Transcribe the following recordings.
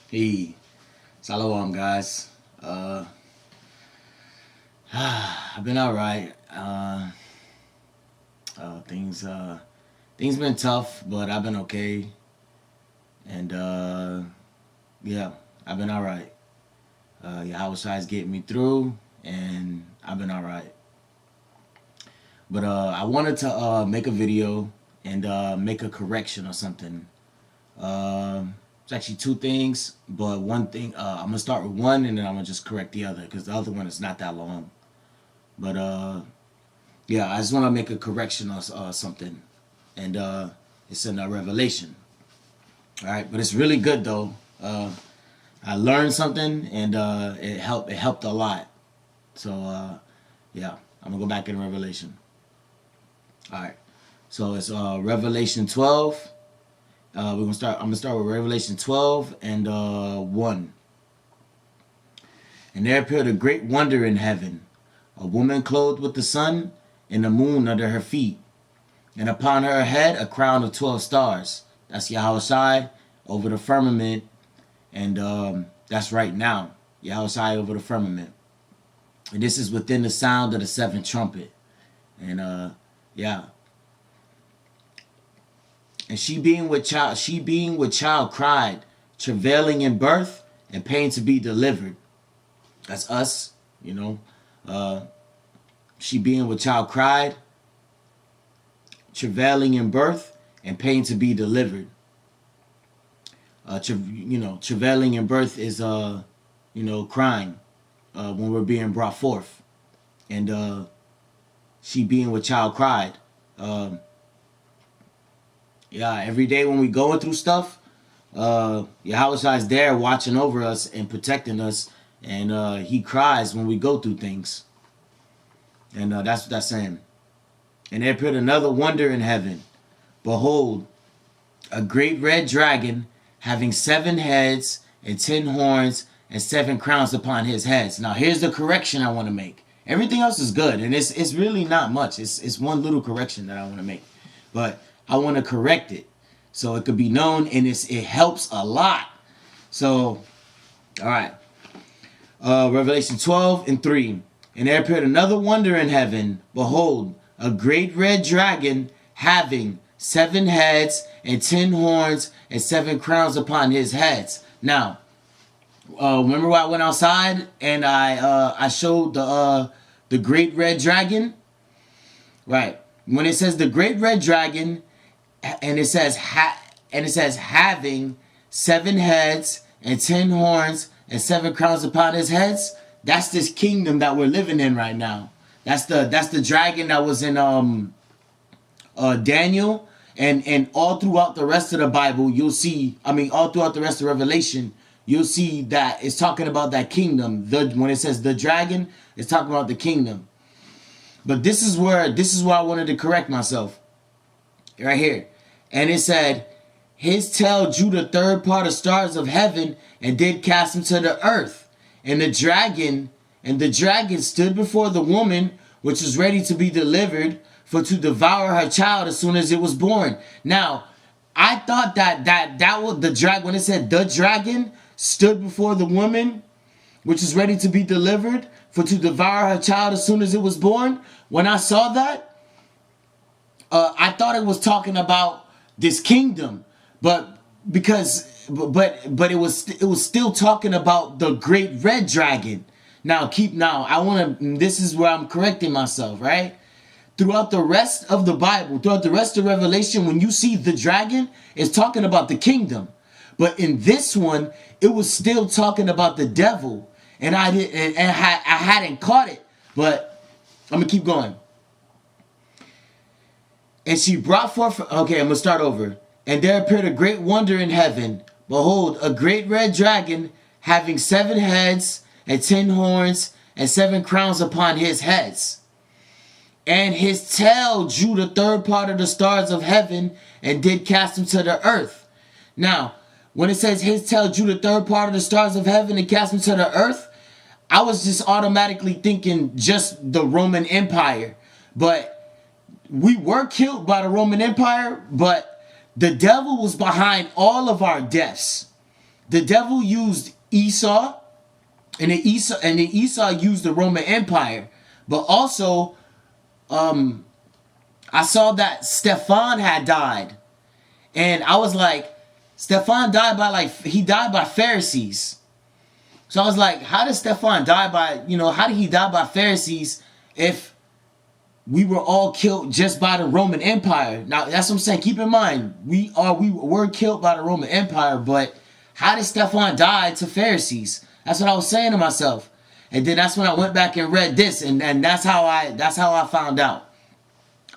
Hey, Shalom, guys. I've been all right. Things been tough, but I've been okay. And yeah, I've been all right. Yahawah's getting me through, and I've been all right. But I wanted to make a video and make a correction or something. It's actually two things, but one thing, I'm gonna start with one and then I'm gonna just correct the other because the other one is not that long. But yeah, I just want to make a correction or something, and it's in Revelation. All right, but it's really good though. I learned something and it helped a lot. So yeah, I'm gonna go back in Revelation. All right, so it's Revelation 12. I'm gonna start with Revelation 12 and 1. And there appeared a great wonder in heaven, a woman clothed with the sun and the moon under her feet, and upon her head a crown of 12 stars. That's Yahawah over the firmament, and that's right now. Yahawah over the firmament. And this is within the sound of the seventh trumpet. And yeah. And she being with child cried, travailing in birth and pain to be delivered. That's us, you know. She being with child cried, travailing in birth and pain to be delivered. Travailing in birth is crying when we're being brought forth, and she being with child cried. Yeah, every day when we going through stuff, Yahawah is there watching over us and protecting us, and he cries when we go through things. And that's what that's saying. And there appeared another wonder in heaven. Behold, a great red dragon having 7 heads and 10 horns and 7 crowns upon his heads. Now here's the correction I want to make. Everything else is good, and it's really not much. It's one little correction that I want to make, but I want to correct it so it could be known, and it helps a lot. So, all right. Revelation 12 and 3. And there appeared another wonder in heaven. Behold, a great red dragon having 7 heads and 10 horns and 7 crowns upon his heads. Now, remember when I went outside and I showed the great red dragon? Right. When it says the great red dragon, and it says having 7 heads and 10 horns and 7 crowns upon his heads, that's this kingdom that we're living in right now. That's the dragon that was in Daniel, and all throughout the rest of the Bible, you'll see. I mean, all throughout the rest of Revelation, you'll see that it's talking about that kingdom. When it says the dragon, it's talking about the kingdom. But this is where I wanted to correct myself. Right here. And it said, his tail drew the third part of stars of heaven and did cast them to the earth. And the dragon stood before the woman, which was ready to be delivered, for to devour her child as soon as it was born. Now, I thought that was the dragon. When it said the dragon stood before the woman, which is ready to be delivered, for to devour her child as soon as it was born. When I saw that, I thought it was talking about this kingdom, but it was still talking about the great red dragon. This is where I'm correcting myself, right? Throughout the rest of the Bible, throughout the rest of Revelation, when you see the dragon, it's talking about the kingdom. But in this one, it was still talking about the devil, and I hadn't caught it. But I'm gonna keep going. And she brought forth, okay, I'm going to start over. And there appeared a great wonder in heaven. Behold, a great red dragon having 7 heads and 10 horns and 7 crowns upon his heads. And his tail drew the third part of the stars of heaven and did cast them to the earth. Now, when it says his tail drew the third part of the stars of heaven and cast them to the earth, I was just automatically thinking just the Roman Empire. But we were killed by the Roman Empire, but the devil was behind all of our deaths. The devil used Esau, and then Esau used the Roman Empire. But also, I saw that Stephan had died. And I was like, Stephan died by Pharisees. So I was like, how did Stephan die by, how did he die by Pharisees if we were all killed just by the Roman Empire? Now, that's what I'm saying. Keep in mind, we were killed by the Roman Empire, but how did Stephan die to Pharisees? That's what I was saying to myself. And then that's when I went back and read this, and that's how I found out.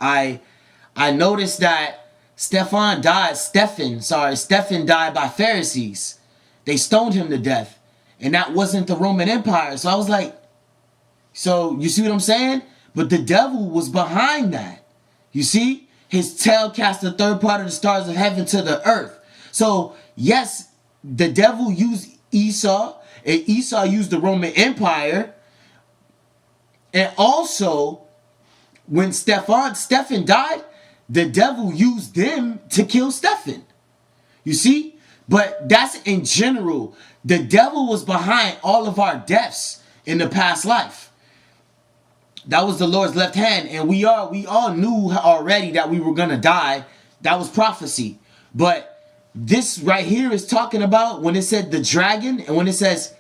I noticed that Stephan died by Pharisees. They stoned him to death. And that wasn't the Roman Empire. So I was like, so you see what I'm saying? But the devil was behind that. You see? His tail cast the third part of the stars of heaven to the earth. So yes, the devil used Esau, and Esau used the Roman Empire. And also, when Stephen died, the devil used them to kill Stephen. You see? But that's in general. The devil was behind all of our deaths in the past life. That was the Lord's left hand. And we all knew already that we were going to die. That was prophecy. But this right here is talking about when it said the dragon, and when it says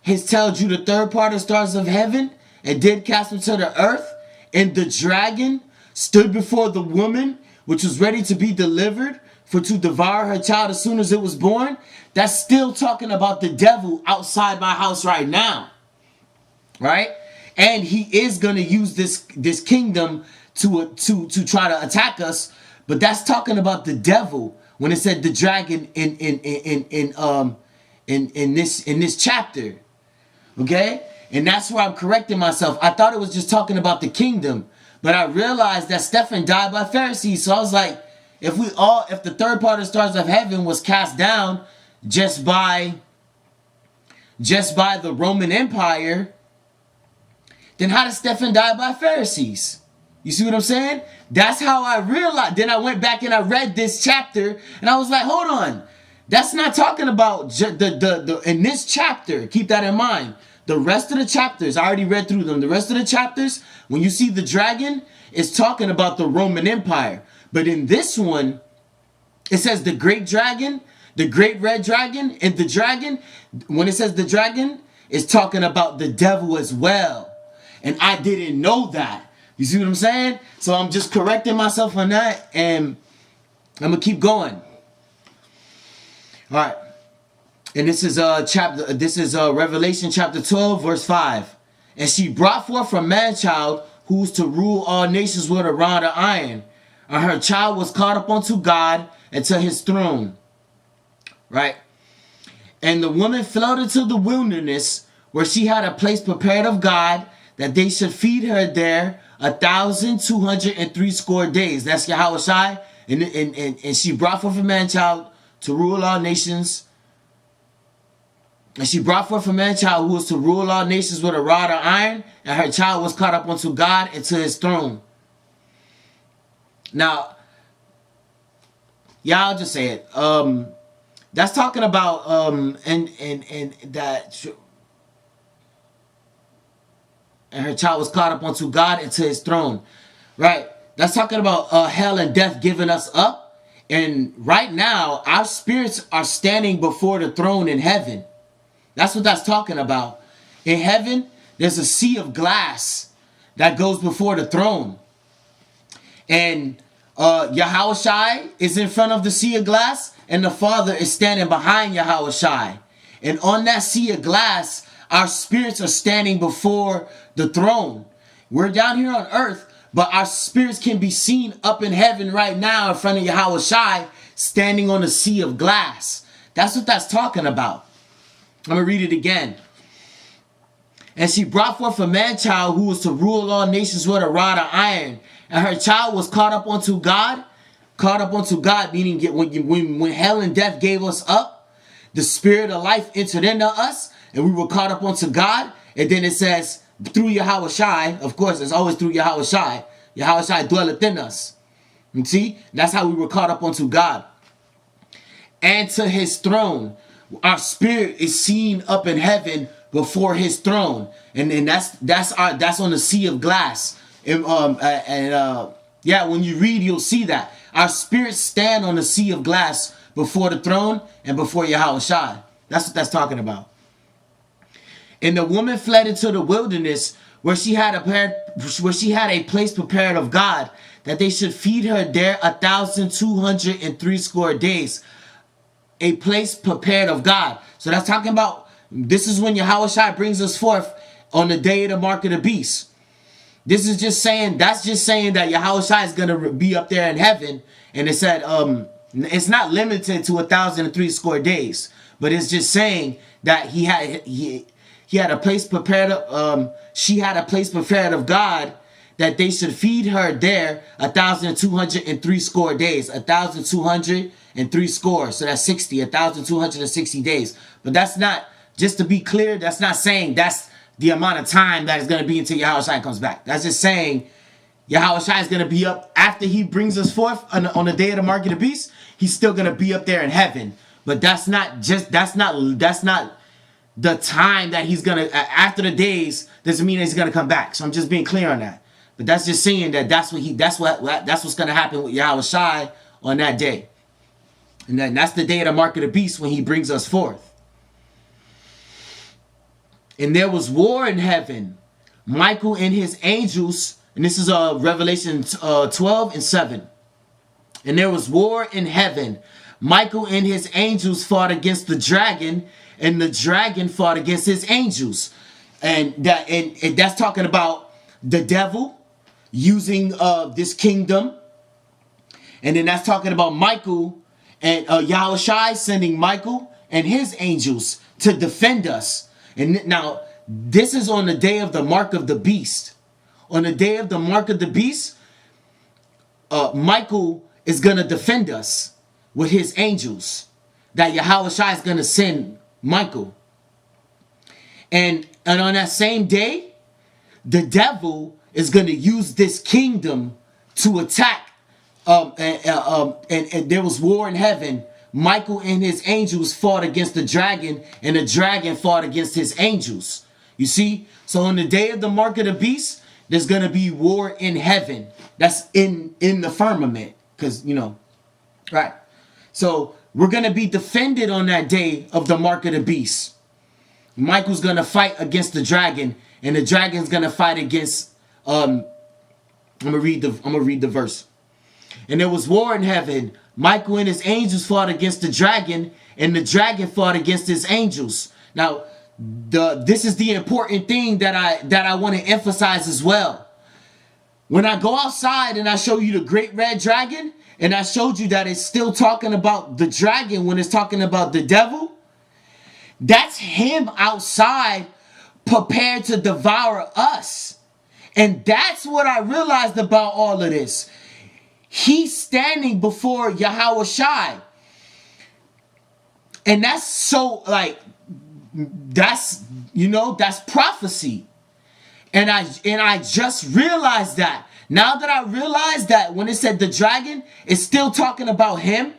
his tail drew the third part of the stars of heaven and did cast them to the earth. And the dragon stood before the woman, which was ready to be delivered, for to devour her child as soon as it was born. That's still talking about the devil outside my house right now. Right? And he is going to use this kingdom to try to attack us. But that's talking about the devil when it said the dragon in this chapter. Okay? And that's where I'm correcting myself. I thought it was just talking about the kingdom. But I realized that Stephen died by Pharisees. So I was like, if the third part of the stars of heaven was cast down just by the Roman Empire, then how did Stephen die by Pharisees? You see what I'm saying? That's how I realized. Then I went back and I read this chapter, and I was like, hold on. That's not talking about the in this chapter. Keep that in mind. The rest of the chapters, I already read through them. The rest of the chapters, when you see the dragon, it's talking about the Roman Empire. But in this one, it says the great dragon, the great red dragon, and the dragon, when it says the dragon, it's talking about the devil as well. And I didn't know that. You see what I'm saying? So I'm just correcting myself on that, and I'm going to keep going. All right. And this is Revelation chapter 12, verse 5. And she brought forth a man-child who's to rule all nations with a rod of iron. And her child was caught up unto God and to his throne. Right? And the woman fled into the wilderness, where she had a place prepared of God, that they should feed her there 1,260 days. That's YahawahBashimYahawahshi. And she brought forth a man-child to rule all nations. And she brought forth a man-child who was to rule all nations with a rod of iron. And her child was caught up unto God and to his throne. Now, yeah, I'll just say it. That's talking about and her child was caught up unto God and to his throne. Right? That's talking about hell and death giving us up. And right now, our spirits are standing before the throne in heaven. That's what that's talking about. In heaven, there's a sea of glass that goes before the throne. And YahawahBashimYahawahshi is in front of the sea of glass, and the Father is standing behind YahawahBashimYahawahshi. And on that sea of glass, our spirits are standing before the throne. We're down here on earth, but our spirits can be seen up in heaven right now in front of YahawahBashimYahawahshi, standing on a sea of glass. That's what that's talking about. I'm going to read it again. And she brought forth a man-child who was to rule all nations with a rod of iron. And her child was caught up unto God. Caught up unto God, meaning when hell and death gave us up, the spirit of life entered into us, and we were caught up unto God. And then it says, through YahawahBashimYahawahshi, of course, it's always through YahawahBashimYahawahshi. YahawahBashimYahawahshi dwelleth in us. You see? That's how we were caught up unto God. And to his throne. Our spirit is seen up in heaven before his throne. And that's on the sea of glass. Yeah, when you read, you'll see that. Our spirits stand on the sea of glass before the throne and before Yahawashi. That's what that's talking about. And the woman fled into the wilderness where she had a place prepared of God, that they should feed her there 1,203 score days. A place prepared of God. So that's talking about, this is when Yahawashi brings us forth on the day of the mark of the beast. This is just saying, that's just saying that Yahawashi is going to be up there in heaven. And it said, it's not limited to 1,003 score days, but it's just saying that he had a place prepared, she had a place prepared of God, that they should feed her there 1,203 score days. 1,203 score. So that's 1,260 days. But that's not, just to be clear, that's not saying that's the amount of time that is going to be until Yahawashi comes back. That's just saying Yahawashi is going to be up after he brings us forth on the day of the mark of the beast. He's still going to be up there in heaven. But that's not the time that he's going to, after the days, doesn't mean that he's going to come back. So I'm just being clear on that. But that's just saying that that's what's going to happen with Yahawashi on that day. And then that's the day of the mark of the beast when he brings us forth. And there was war in heaven. Michael and his angels, and this is Revelation 12 and 7. And there was war in heaven. Michael and his angels fought against the dragon, and the dragon fought against his angels. And that's talking about the devil using this kingdom. And then that's talking about Michael and Yahawashi sending Michael and his angels to defend us. And now this is on the day of the mark of the beast. On the day of the mark of the beast, Michael is going to defend us with his angels. That Yahawashi is going to send Michael. And on that same day, the devil is going to use this kingdom to attack. And there was war in heaven. Michael and his angels fought against the dragon, and the dragon fought against his angels. You see? So on the day of the mark of the beast, there's going to be war in heaven. That's in the firmament. Because, right. So we're going to be defended on that day of the mark of the beast. Michael's going to fight against the dragon, and the dragon's going to fight against, I'm going to read the verse. And there was war in heaven. Michael and his angels fought against the dragon, and the dragon fought against his angels. Now, this is the important thing that I want to emphasize as well. When I go outside and I show you the great red dragon, and I showed you that it's still talking about the dragon when it's talking about the devil, that's him outside prepared to devour us. And that's what I realized about all of this. He's standing before Yahawashi. And that's so, that's prophecy. And I just realized that. Now that I realized that when it said the dragon, it's still talking about him.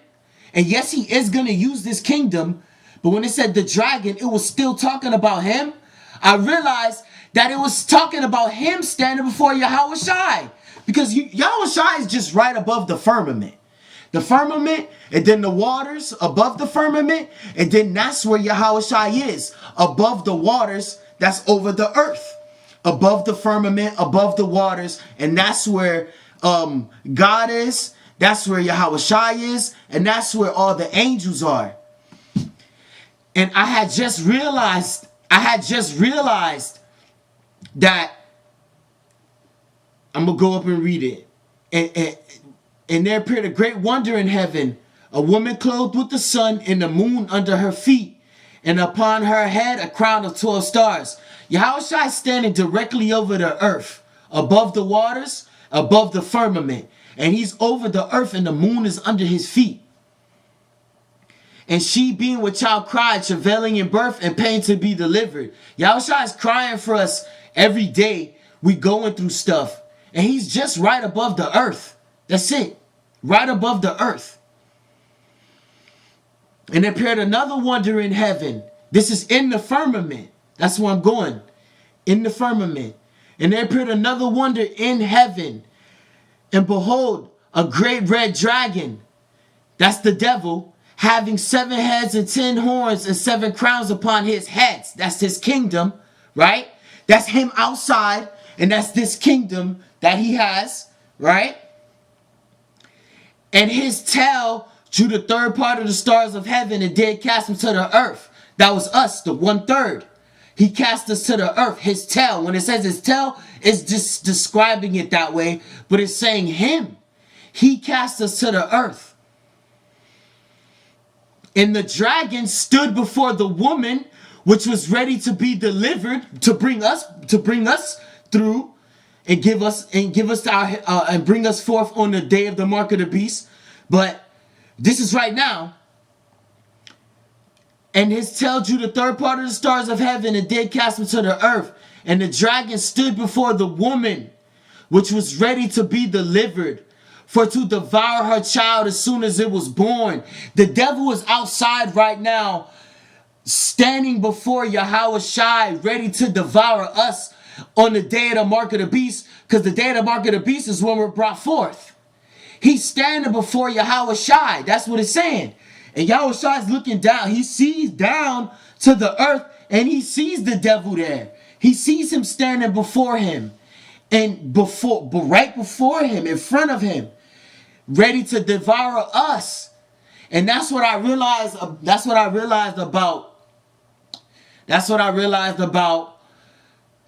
And yes, he is going to use this kingdom. But when it said the dragon, it was still talking about him. I realized that it was talking about him standing before Yahawashi. Because Yahawashi is just right above the firmament. The firmament, and then the waters above the firmament, and then that's where Yahawashi is. Above the waters, that's over the earth. Above the firmament, above the waters, and that's where God is. That's where Yahawashi is, and that's where all the angels are. And I had just realized that I'm going to go up and read it. And there appeared a great wonder in heaven, a woman clothed with the sun and the moon under her feet, and upon her head a crown of 12 stars. Yahawashi is standing directly over the earth, above the waters, above the firmament. And he's over the earth, and the moon is under his feet. And she, being with child, cried, travailing in birth and pain to be delivered. Yahawashi is crying for us every day. We going through stuff. And he's just right above the earth. That's it. Right above the earth. And there appeared another wonder in heaven. This is in the firmament. That's where I'm going. In the firmament. And there appeared another wonder in heaven. And behold, a great red dragon. That's the devil. Having 7 heads and 10 horns and 7 crowns upon his heads. That's his kingdom, right? That's him outside. And that's this kingdom that he has, right? And his tail drew the third part of the stars of heaven and did cast them to the earth. That was us, the 1/3. He cast us to the earth. His tail. When it says his tail, it's just describing it that way. But it's saying him. He cast us to the earth. And the dragon stood before the woman, which was ready to be delivered to bring us through and give us our and bring us forth on the day of the mark of the beast. But this is right now. And his tail drew the third part of the stars of heaven and did cast them to the earth. And the dragon stood before the woman, which was ready to be delivered, for to devour her child as soon as it was born. The devil is outside right now, standing before YahawahbashimYahawahshi, ready to devour us on the day of the mark of the beast, because the day of the mark of the beast is when we're brought forth. He's standing before YahawahbashimYahawahshi. That's what it's saying. And YahawahbashimYahawahshi is looking down. He sees down to the earth, and he sees the devil there. He sees him standing before him, but right before him, in front of him, ready to devour us. And that's what I realized. That's what I realized about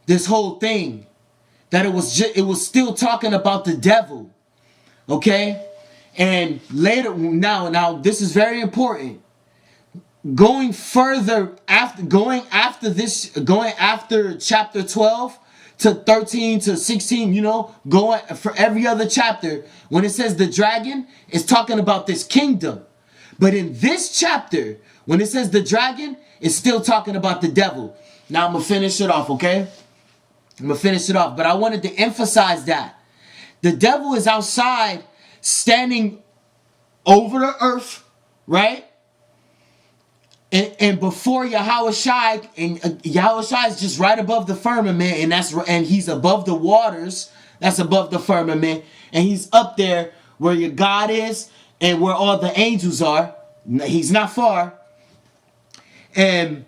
this whole thing. That it was still talking about the devil. Okay? And later, now this is very important. Going after chapter 12 to 13 to 16, going for every other chapter, when it says the dragon, it's talking about this kingdom. But in this chapter, when it says the dragon, it's still talking about the devil. Now I'm going to finish it off, okay? I'm going to finish it off. But I wanted to emphasize that. The devil is outside, standing over the earth, right? And before YahawahbashimYahawahshi, and YahawahbashimYahawahshi is just right above the firmament, and he's above the waters. That's above the firmament, and he's up there where your God is and where all the angels are. He's not far, and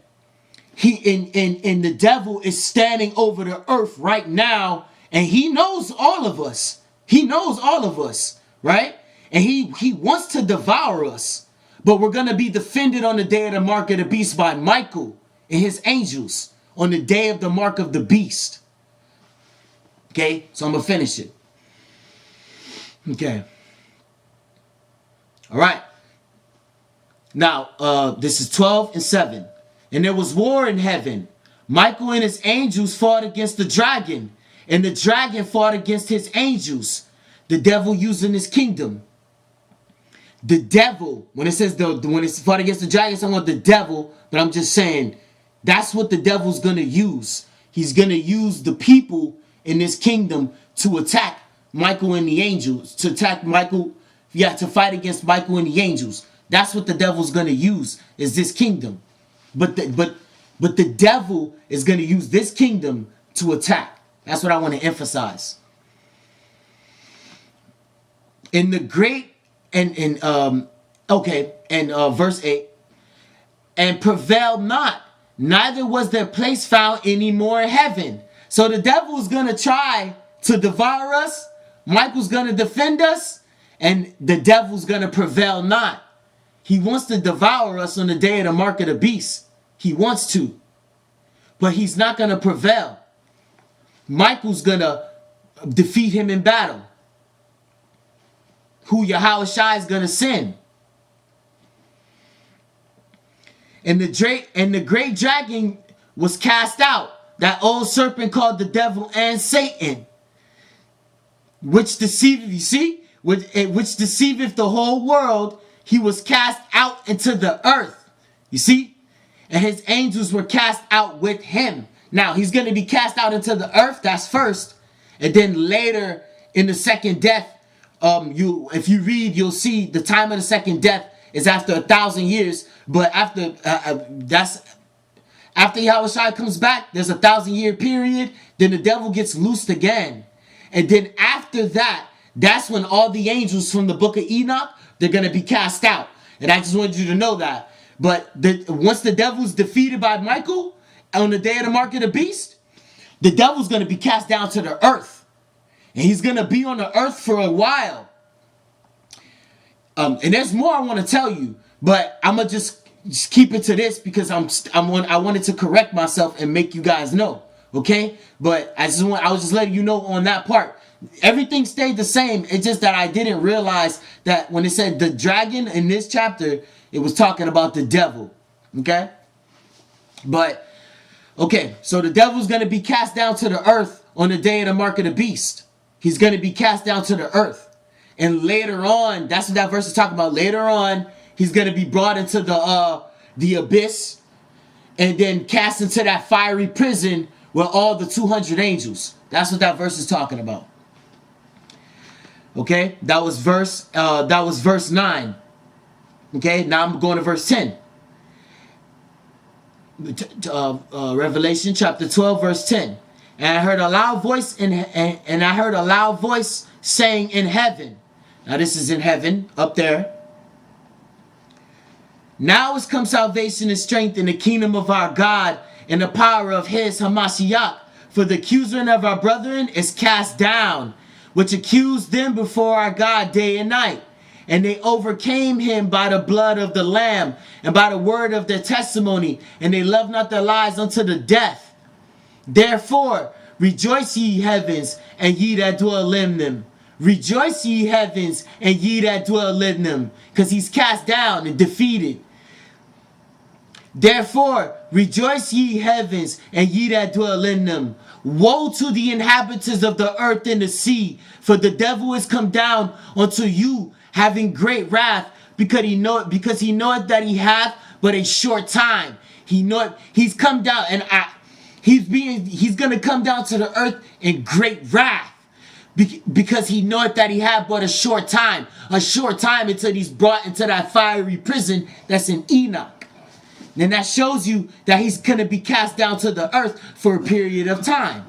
the devil is standing over the earth right now, and he knows all of us. He knows all of us, right? And he wants to devour us. But we're going to be defended on the day of the mark of the beast by Michael and his angels on the day of the mark of the beast. Okay, so I'm going to finish it. Okay. All right. Now, this is 12 and 7. And there was war in heaven. Michael and his angels fought against the dragon. And the dragon fought against his angels. The devil using his kingdom. The devil, when it says when it's fought against the dragon, it's talking about the devil. But I'm just saying, that's what the devil's going to use. He's going to use the people in this kingdom to attack Michael and the angels. To fight against Michael and the angels. That's what the devil's going to use, is this kingdom. But the devil is going to use this kingdom to attack. That's what I want to emphasize. In the great verse 8, and prevailed not, neither was their place found any more in heaven. So the devil is going to try to devour us. Michael's going to defend us, and the devil's going to prevail not. He wants to devour us on the day of the mark of the beast. He wants to, but he's not going to prevail. Michael's going to defeat him in battle, who YahawahbashimYahawahshi is going to send. And the great dragon was cast out, that old serpent called the devil and Satan, which deceiveth, which deceiveth the whole world. He was cast out into the earth. You see? And his angels were cast out with him. Now, he's going to be cast out into the earth. That's first. And then later in the second death, if you read, you'll see the time of the second death is after 1,000 years. But after after Yahawashi comes back, there's a 1,000-year period. Then the devil gets loosed again. And then after that, that's when all the angels from the book of Enoch, they're going to be cast out. And I just wanted you to know that. But once the devil's defeated by Michael on the day of the mark of the beast, the devil's going to be cast down to the earth. And he's going to be on the earth for a while. And there's more I want to tell you. But I'm going to just keep it to this because I wanted to correct myself and make you guys know. Okay? But I was just letting you know on that part. Everything stayed the same. It's just that I didn't realize that when it said the dragon in this chapter, it was talking about the devil. Okay? But, okay, so the devil's going to be cast down to the earth on the day of the mark of the beast. He's going to be cast down to the earth. And later on, that's what that verse is talking about. Later on, he's going to be brought into the abyss and then cast into that fiery prison with all the 200 angels. That's what that verse is talking about. Okay, that was verse 9. Okay, now I'm going to verse 10. Revelation chapter 12, verse 10. And I heard a loud voice and I heard a loud voice saying in heaven. Now this is in heaven, up there. Now has come salvation and strength in the kingdom of our God and the power of his Hamashiach. For the accuser of our brethren is cast down, which accused them before our God day and night. And they overcame him by the blood of the Lamb and by the word of their testimony. And they loved not their lives unto the death. Therefore, rejoice ye heavens and ye that dwell in them. Rejoice ye heavens and ye that dwell in them. Because he's cast down and defeated. Therefore, rejoice ye heavens and ye that dwell in them. Woe to the inhabitants of the earth and the sea, for the devil is come down unto you, having great wrath, because he knoweth that he hath but a short time. He's come down, and he's gonna come down to the earth in great wrath, because he knoweth that he hath but a short time until he's brought into that fiery prison that's in Enoch. And that shows you that he's going to be cast down to the earth for a period of time.